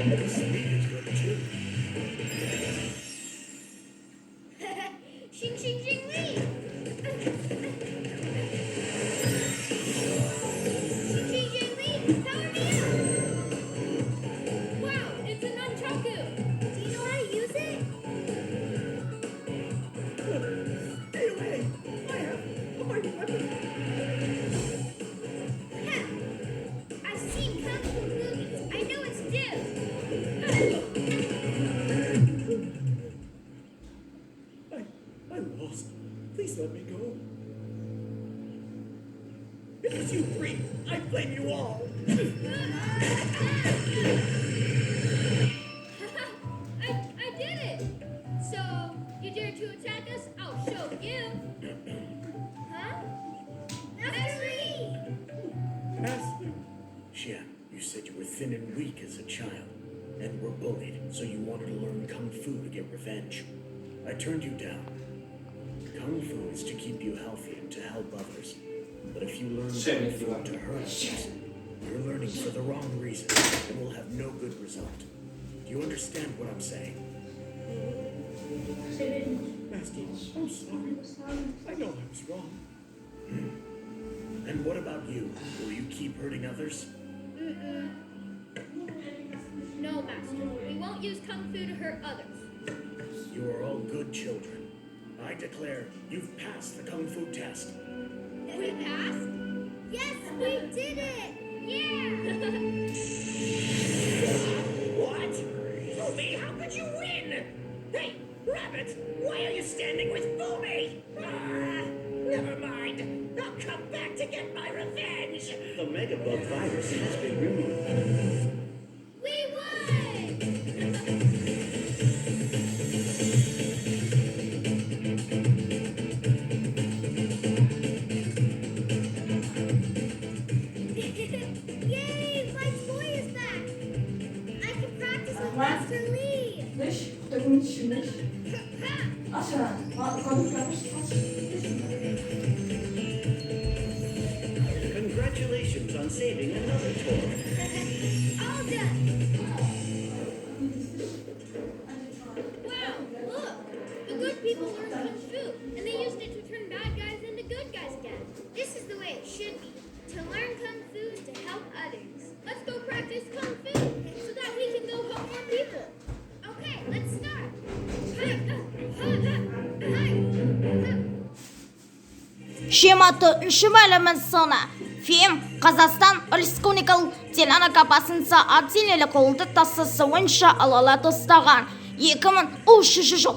The speed is good too. Shing, shing, shing, Lee! Shing, shing, shing, Lee! Power me up! Wow, it's a nunchaku! Do you know how to use it? Stay away! I have a mighty weapon. Ha! I've seen kung fu movies. I know it's due. I'm lost. Please let me go. It was you three. I blame you all. I did it! So, you dare to attack us? I'll show you. Huh? That's me! Master. Xia, you said you were thin and weak as a child, and were bullied, so you wanted to learn Kung Fu to get revenge. I turned you down. Kung Fu is to keep you healthy and to help others. But if you learn Kung Fu to hurt others, you're learning for the wrong reason and will have no good result. Do you understand what I'm saying? Master, I'm sorry. I know I was wrong. And what about you? Will you keep hurting others? No, Master. We won't use kung fu to hurt others. You are all good children. I declare you've passed the Kung Fu test. We passed? Yes, we did it! Yeah! What? Boomi, how could you win? Hey, Rabbit, why are you standing with Boomi? Never mind. I'll come back to get my revenge. The Megabug virus has been removed. We won! Yay! My toy is back! I can practice with Master Lee! Wish, the wish. Asha, Congratulations on saving another toy. All done! Wow, look! The good people learned kung fu, and they used it to turn bad guys into good guys again. This is the way it should be. To learn kung fu is to help others. Let's go practice kung fu so that we can go help more people. Okay, let's start. Шематы үшімәлімін сына. Фильм Қазақстан Республикалық телекомпаниясы отделелі қолдық тасысы ойынша алала тастаған 2003 жыл.